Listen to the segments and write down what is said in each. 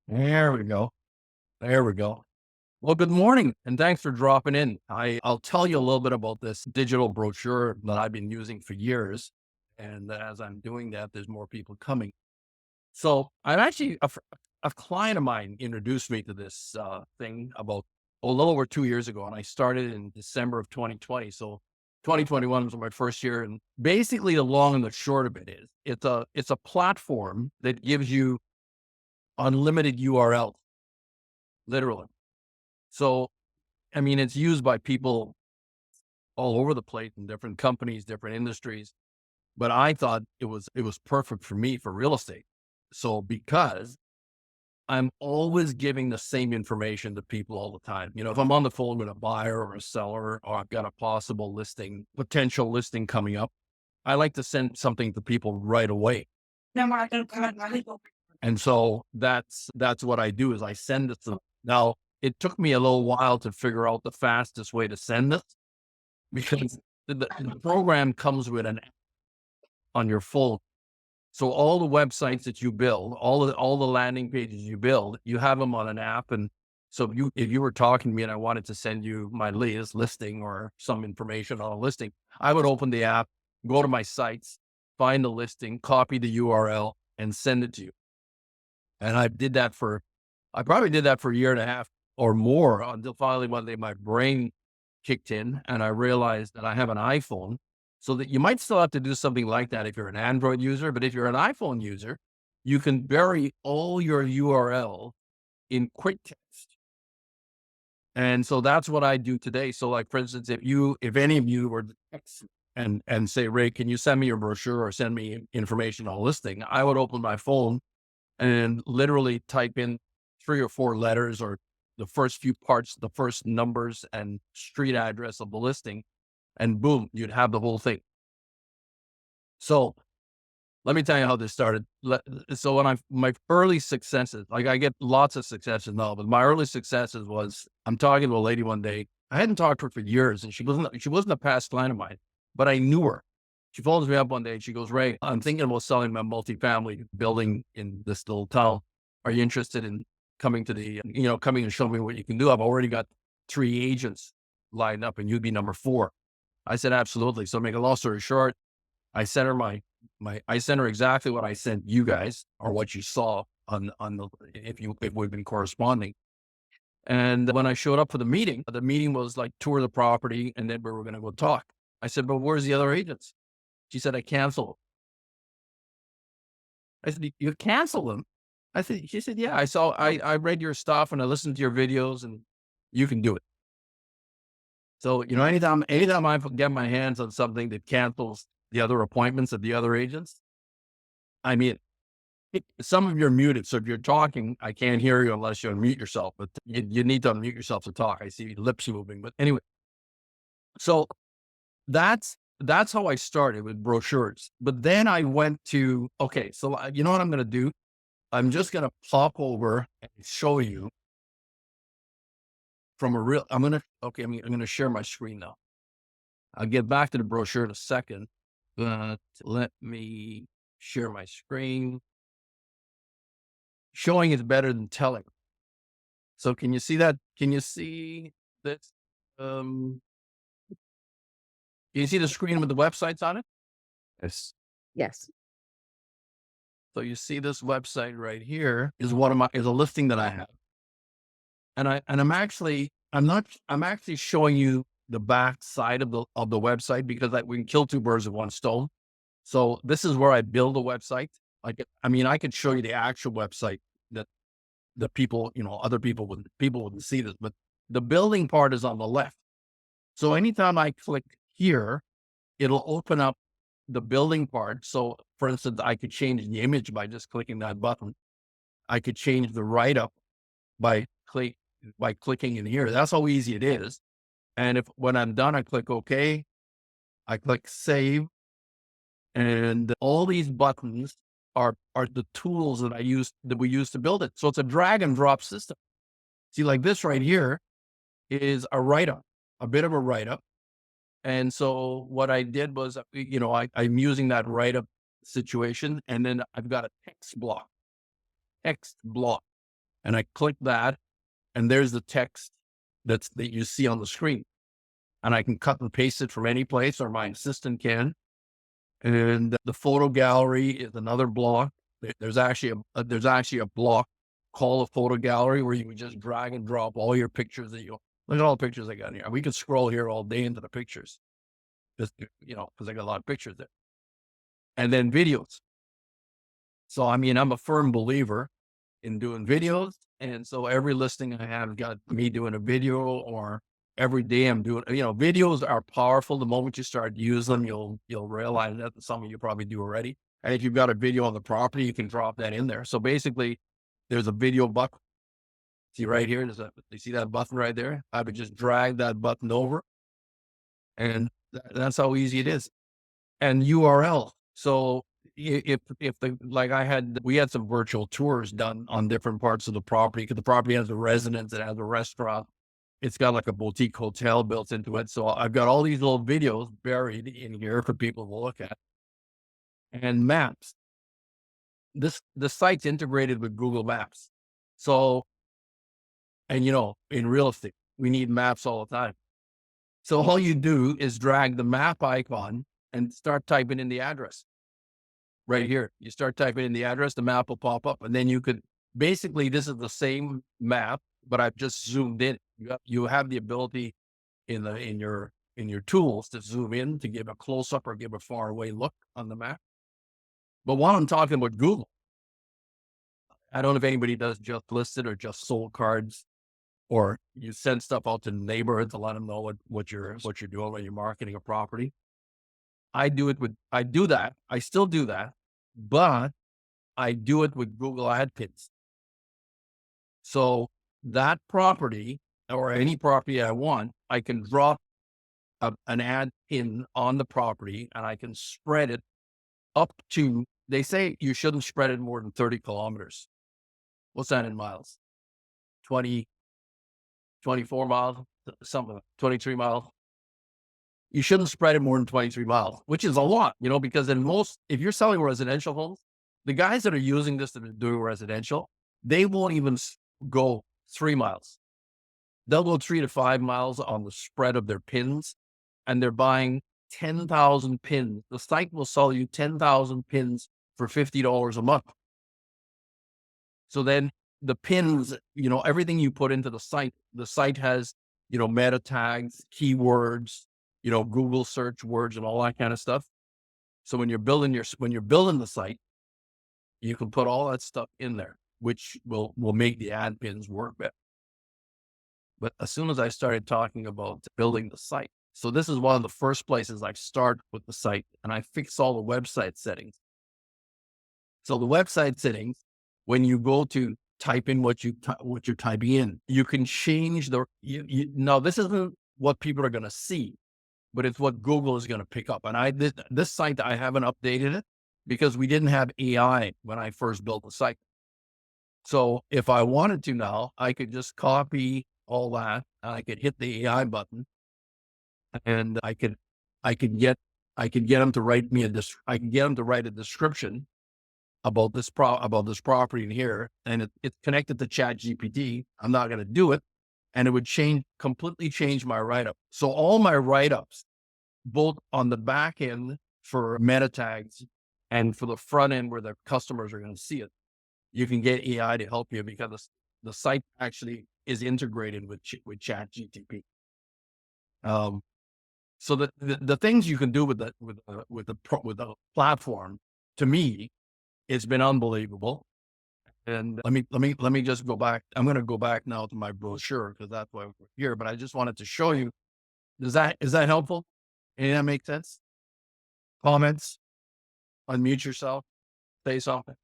There we go. There we go. Well, good morning and thanks for dropping in. I'll tell you a little bit about this digital brochure that I've been using for years. And as I'm doing that, there's more people coming. So I'm actually a client of mine introduced me to this thing about a little over 2 years ago, and I started in December of 2020. So 2021 was my first year, and basically the long and the short of it is it's a platform that gives you unlimited URL, literally. So I mean, it's used by people all over the place in different companies, different industries. But I thought it was perfect for me for real estate. So because I'm always giving the same information to people all the time. If I'm on the phone with a buyer or a seller, or I've got a potential listing coming up, I like to send something to people right away. And so that's what I do is I send it to them. Now, it took me a little while to figure out the fastest way to send this because the program comes with an app on your phone. So all the websites that you build, all the landing pages you build, you have them on an app. And so if you were talking to me and I wanted to send you my latest listing or some information on a listing, I would open the app, go to my sites, find the listing, copy the URL, and send it to you. And I probably did that for a year and a half or more until finally one day my brain kicked in and I realized that I have an iPhone. So that you might still have to do something like that if you're an Android user, but if you're an iPhone user, you can bury all your URL in quick text. And so that's what I do today. So like, for instance, if any of you were to text and say, Ray, can you send me your brochure or send me information on a listing? I would open my phone and literally type in 3 or 4 letters or the first few parts, the first numbers and street address of the listing, and boom, you'd have the whole thing. So let me tell you how this started. So when my early successes, like I get lots of successes now, but my early successes was I'm talking to a lady one day. I hadn't talked to her for years, and she wasn't a past client of mine, but I knew her. She phones me up one day and she goes, Ray, I'm thinking about selling my multifamily building in this little town. Are you interested in coming and showing me what you can do? I've already got 3 agents lined up and you'd be number 4. I said, absolutely. So make a long story short, I sent her I sent her exactly what I sent you guys or what you saw on if we've been corresponding. And when I showed up for the meeting was like tour the property and then we were going to go talk. I said, but where's the other agents? She said, I canceled. I said, you canceled them? She said, yeah, I read your stuff and I listened to your videos and you can do it. So, anytime I get my hands on something that cancels the other appointments of the other agents, I mean, some of you are muted. So if you're talking, I can't hear you unless you unmute yourself, but you need to unmute yourself to talk. I see lips moving, but anyway, so that's how I started with brochures. But then I went to, okay, so you know what I'm going to do? I'm just going to pop over and show you from a real, I'm going to share my screen now. I'll get back to the brochure in a second, but let me share my screen. Showing is better than telling. So can you see that? Can you see this? Can you see the screen with the websites on it? Yes. Yes. So you see this website right here is is a listing that I have. I'm actually showing you the back side of the website because we can kill 2 birds with 1 stone. So this is where I build a website. I could show you the actual website that the people, other people wouldn't see this, but the building part is on the left. So anytime I click here, it'll open up the building part. So for instance, I could change the image by just clicking that button. I could change the write-up by clicking in here. That's how easy it is. And when I'm done, I click OK, I click save, and all these buttons are the tools that we use to build it. So it's a drag and drop system. See, like this right here is a write-up, a bit of a write-up. And so what I did was, I'm using that write-up situation, and then I've got a text block. and I click that, and there's the text that you see on the screen. And I can cut and paste it from any place, or my assistant can. And the photo gallery is another block. There's actually a block called a photo gallery where you can just drag and drop all your pictures that you look at all the pictures I got here. We could scroll here all day into the pictures, just because I got a lot of pictures there. And then videos. So I mean, I'm a firm believer in doing videos, and so every listing I have got me doing a video, or every day I'm doing. Videos are powerful. The moment you start using them, you'll realize that some of you probably do already. And if you've got a video on the property, you can drop that in there. So basically, there's a video button. See right here, you see that button right there? I would just drag that button over, and that's how easy it is. And URL. So if we had some virtual tours done on different parts of the property, because the property has a residence, it has a restaurant, it's got like a boutique hotel built into it. So I've got all these little videos buried in here for people to look at. And maps. The site's integrated with Google Maps. So, and in real estate, we need maps all the time. So all you do is drag the map icon and start typing in the address. Right here, you start typing in the address, the map will pop up, and then you could basically, this is the same map, but I've just zoomed in. You have the ability in your tools to zoom in, to give a close up or give a far away look on the map. But while I'm talking about Google, I don't know if anybody does just listed or just sold cards, or you send stuff out to the neighborhood to let them know what you're doing when you're marketing a property. I do that. I still do that, but I do it with Google Ad Pins. So that property, or any property I want, I can drop an ad pin on the property, and I can spread it up to, they say you shouldn't spread it more than 30 kilometers. What's that in miles? 20, 24 miles, something, 23 miles. You shouldn't spread it more than 23 miles, which is a lot, because if you're selling residential homes, the guys that are using this, that are doing residential, they won't even go 3 miles. They'll go 3 to 5 miles on the spread of their pins, and they're buying 10,000 pins. The site will sell you 10,000 pins for $50 a month. So then the pins, everything you put into the site has, meta tags, keywords, Google search words and all that kind of stuff. So when you're building the site, you can put all that stuff in there, which will make the ad pins work better. But as soon as I started talking about building the site, so this is one of the first places I start with the site, and I fix all the website settings. So the website settings, when you go to type in what you're typing in, you can change now this isn't what people are going to see, but it's what Google is going to pick up. And this site, I haven't updated it because we didn't have AI when I first built the site. So if I wanted to now, I could just copy all that, and I could hit the AI button, and I could get them to write me a description about this property in here, and it's connected to ChatGPT. I'm not going to do it, and it would completely change my write-up. So all my write-ups, both on the back end for meta tags and for the front end where the customers are going to see it, you can get AI to help you, because the site actually is integrated with ChatGPT. So the things you can do with the platform, to me, it's been unbelievable. And let me just go back. I'm going to go back now to my brochure, because that's why we're here. But I just wanted to show you. Is that helpful? Any of that make sense? Comments? Unmute yourself. Say something.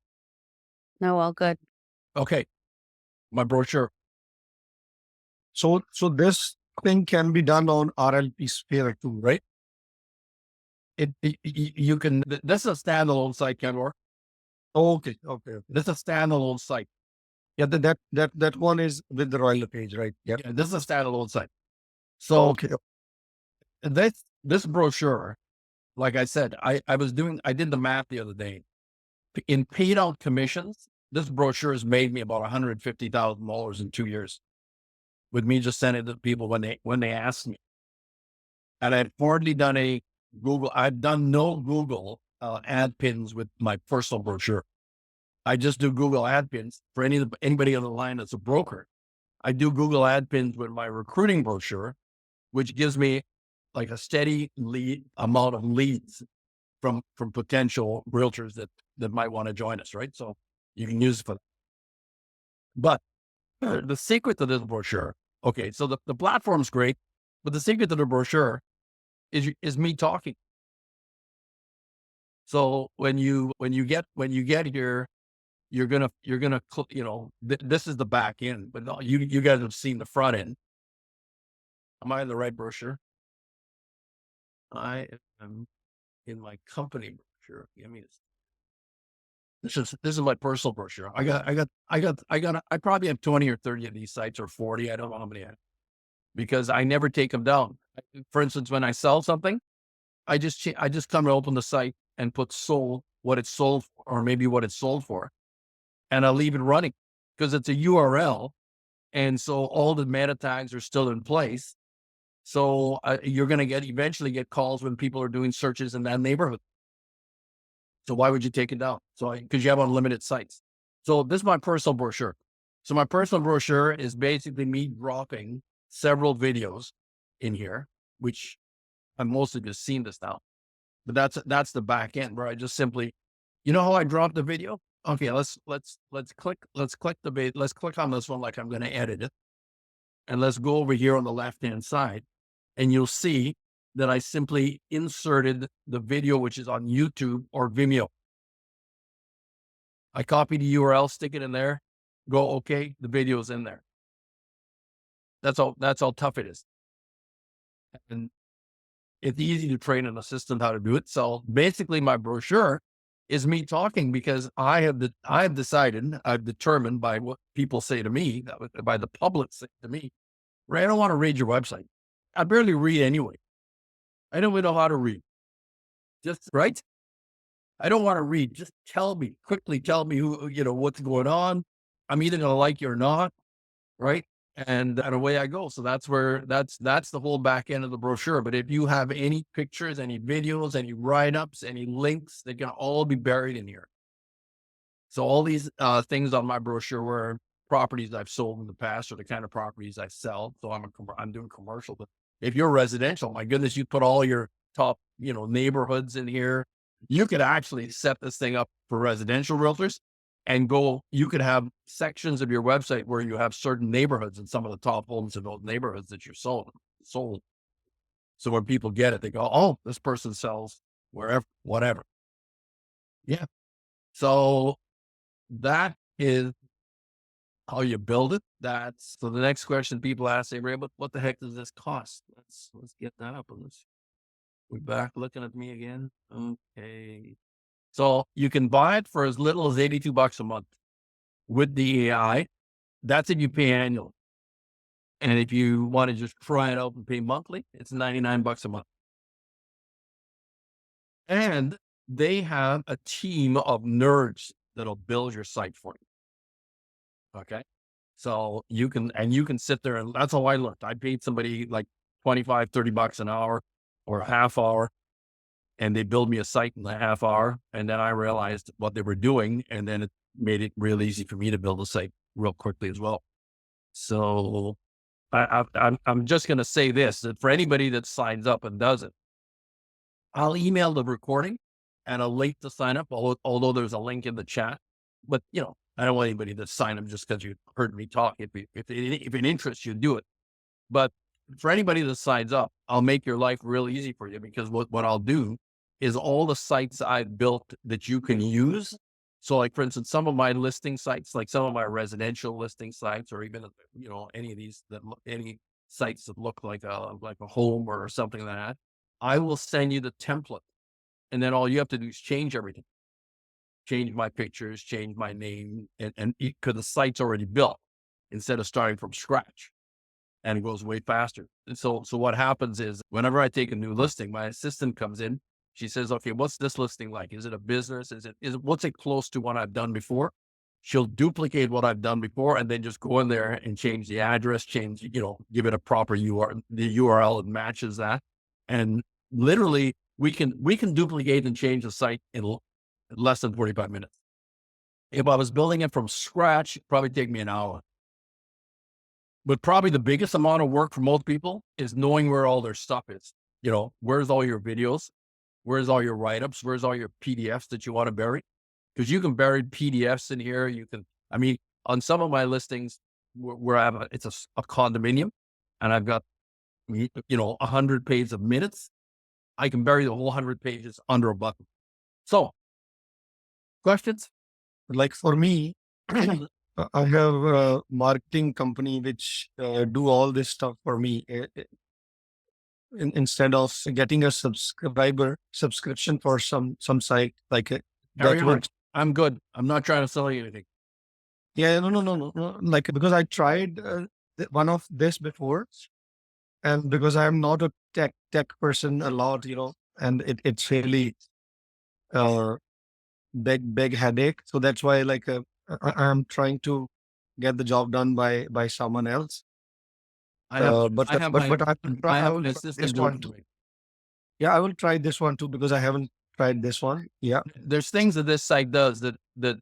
No, all good. Okay. My brochure. So this thing can be done on RLP Sphere too, right? You can. This is a standalone site, Kenmore. Okay. This is a standalone site. Yeah, that one is with the Royal page, right? Yeah, this is a standalone site. So okay. This brochure, like I said, I did the math the other day. In paid out commissions, this brochure has made me about $150,000 in 2 years with me just sending it to people when they ask me. And I've hardly done I've done no Google ad pins with my personal brochure. I just do Google ad pins for anybody on the line that's a broker. I do Google ad pins with my recruiting brochure, which gives me like a steady amount of leads from potential realtors that might want to join us, right? So you can use it for that. But the secret to this brochure, okay, so the platform's great, but the secret to the brochure is me talking. So when you get here, you're gonna this is the back end, but no, you guys have seen the front end. Am I in the right brochure? I am in my company brochure. Give me this is my personal brochure. I probably have 20 or 30 of these sites, or 40. I don't know how many I have, because I never take them down. For instance, when I sell something, I just come and open the site and put sold, what it's sold for, or maybe what it's sold for, and I'll leave it running because it's a URL. And so all the meta tags are still in place. So you're going to eventually get calls when people are doing searches in that neighborhood. So why would you take it down? So because you have unlimited sites. So this is my personal brochure. So my personal brochure is basically me dropping several videos in here, which I've mostly just seen this now. But that's the back end where I just simply, how I drop the video? Okay, let's click on this one like I'm going to edit it. And let's go over here on the left-hand side, and you'll see that I simply inserted the video, which is on YouTube or Vimeo. I copy the URL, stick it in there, go, okay, the video's in there. That's how tough it is. And it's easy to train an assistant how to do it. So basically my brochure is me talking, because I've determined by what people say to me, by the public say to me, Ray, I don't want to read your website. I barely read anyway. I don't even know how to read. Just right. I don't want to read. Just quickly tell me what's going on. I'm either going to like you or not. Right. And away I go. So that's the whole back end of the brochure. But if you have any pictures, any videos, any write-ups, any links, they can all be buried in here. So all these things on my brochure were properties I've sold in the past, or the kind of properties I sell. So I'm doing commercial, but if you're residential, my goodness, you put all your top, neighborhoods in here. You could actually set this thing up for residential realtors and you could have sections of your website where you have certain neighborhoods and some of the top homes in those neighborhoods that you're sold. So when people get it, they go, oh, this person sells wherever, whatever. Yeah. So that is how you build it. So the next question people ask, Ray, what the heck does this cost? Let's get that up on this. We're back looking at me again. Okay. So you can buy it for as little as $82 a month with the AI. That's if you pay annually. And if you want to just try it out and pay monthly, it's $99 a month. And they have a team of nerds that'll build your site for you. Okay. So you can sit there, and that's how I learned. I paid somebody like $25, $30 an hour or a half hour, and they build me a site in a half hour. And then I realized what they were doing. And then it made it real easy for me to build a site real quickly as well. So I'm just going to say this, that for anybody that signs up and does it, I'll email the recording and a link to sign up, although there's a link in the chat. But, I don't want anybody to sign up just because you heard me talk. If it interests you, do it. But for anybody that signs up, I'll make your life real easy for you, because what I'll do is all the sites I've built that you can use. So like, for instance, some of my listing sites, like some of my residential listing sites, or even, any of these any sites that look like a home or something like that, I will send you the template. And then all you have to do is change everything. Change my pictures, change my name, and because the site's already built instead of starting from scratch, and it goes way faster. And so what happens is, whenever I take a new listing, my assistant comes in. She says, okay, what's this listing like? Is it a business? Is it what's it close to what I've done before? she'll duplicate what I've done before and then just go in there and change the address, give it a proper URL, the URL that matches that. And literally we can duplicate and change the site in less than 45 minutes. If I was building it from scratch, it'd probably take me an hour. But probably the biggest amount of work for most people is knowing where all their stuff is. Where's all your videos? Where's all your write-ups? Where's all your PDFs that you want to bury? Because you can bury PDFs in here. On some of my listings where I have it's a condominium and I've got, 100 pages of minutes, I can bury the whole 100 pages under a button. So, questions? Like for me, I have a marketing company which do all this stuff for me. Instead of getting a subscription for some site like Carry that on. works. I'm good. I'm not trying to sell you anything. Yeah, no. Like because I tried one of this before, and because I'm not a tech person a lot, and it's really big headache. So that's why I'm trying to get the job done by someone else. I have But I I will have try an this assistant doing one it too. for me. Yeah, I will try this one too because I haven't tried this one. Yeah. There's things that this site does that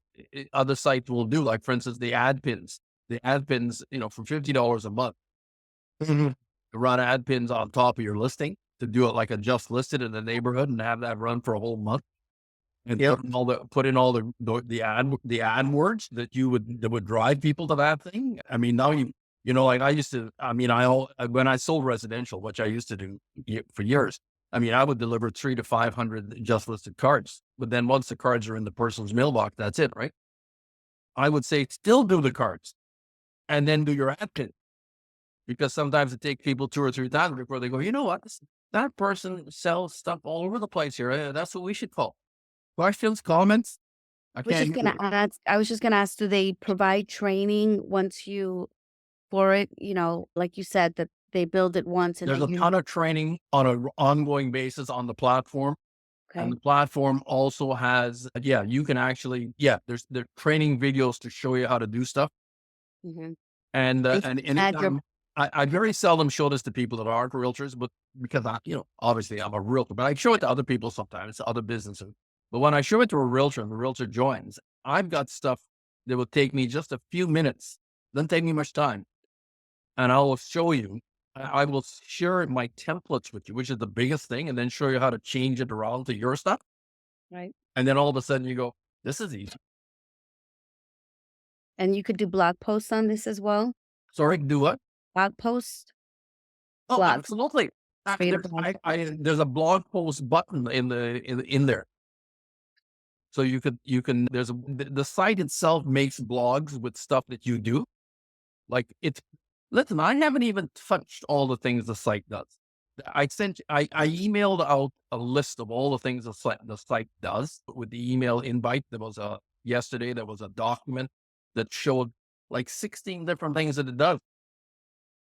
other sites will do. Like for instance, the ad pins. The ad pins, for $50 a month, Mhm. to run ad pins on top of your listing, to do it like a just listed in the neighborhood and have that run for a whole month. And Yep. put in all the ad words that would drive people to that thing. I mean, now like I used to. I mean, when I sold residential, which I used to do for years. I mean, I would deliver 300 to 500 just listed cards. But then once the cards are in the person's mailbox, that's it, right? I would say still do the cards, and then do your ad pin, because sometimes it takes people 2 or 3 times before they go, you know what, that person sells stuff all over the place here. That's what we should call. Questions, comments? I can't. I was just gonna ask, do they provide training once for it? Like you said, that they build it once and There's a then ton of training on an ongoing basis on the platform. And okay. the platform also has, you can actually, there's training videos to show you how to do stuff. Mhm. And And add your anytime, I very seldom show this to people that aren't realtors, but because obviously I'm a realtor, but I show it to other people sometimes, to other businesses. But when I show it to a realtor and the realtor joins, I've got stuff that will take me just a few minutes, doesn't take me much time. And I will show you, I will share my templates with you, which is the biggest thing, and then show you how to change it around to your stuff. right. And then all of a sudden you go, this is easy. And you could do blog posts on this as well? Sorry, do what? Blog post? Oh, Blog. absolutely. Create a blog. There's a blog post button in there. So the site itself makes blogs with stuff that you do. Listen, I haven't even touched all the things the site does. I emailed out a list of all the things the site does with the email invite. Yesterday, there was a document that showed like 16 different things that it does,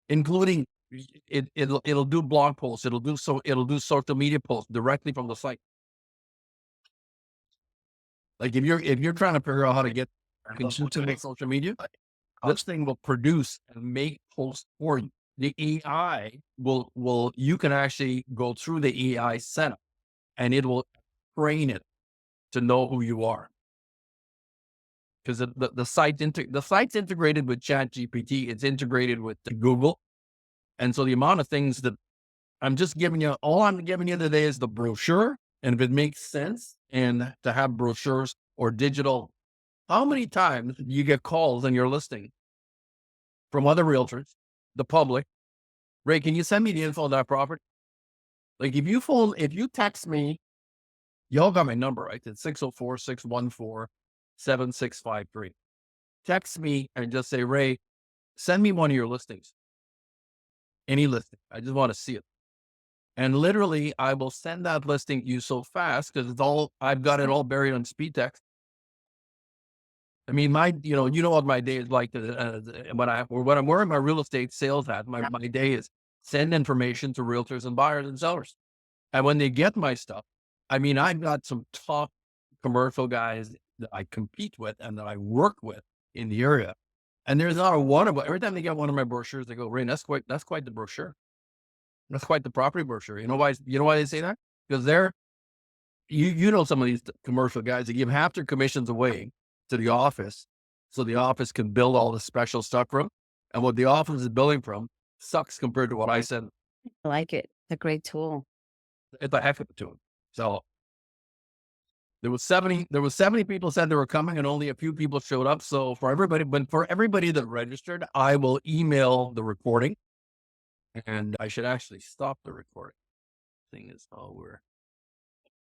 including it'll do blog posts. It'll do social media posts directly from the site. Like if you're trying to figure out how to get attention to make social media, this thing will produce and make posts for you. The AI you can actually go through the AI setup and it will train it to know who you are. Because the site's integrated with ChatGPT, it's integrated with Google. And so the amount of things that all I'm giving you today is the brochure. And if it makes sense and to have brochures or digital, how many times do you get calls on your listing from other realtors, the public? Ray, can you send me the info on that property? Like if you text me, y'all got my number, right? It's 604-614-7653. Text me and just say, Ray, send me one of your listings. Any listing. I just want to see it. And literally I will send that listing to you so fast because I've got it all buried on speed text. I mean, you know what my day is like when I'm wearing my real estate sales hat, my day is send information to realtors and buyers and sellers. And when they get my stuff, I mean, I've got some top commercial guys that I compete with and that I work with in the area. And there's not a one of every time they get one of my brochures, they go, Rain, that's quite the brochure. That's quite the property brochure. You know why they say that? Because you know some of these commercial guys, they give half their commissions away to the office so the office can build all the special stuff from. And what the office is building from sucks compared to what I send. I like it. It's a great tool. It's a heck of a tune. So there was 70 people said they were coming and only a few people showed up. So for everybody that registered, I will email the recording, and I should actually stop the recording. Thing is, oh, we're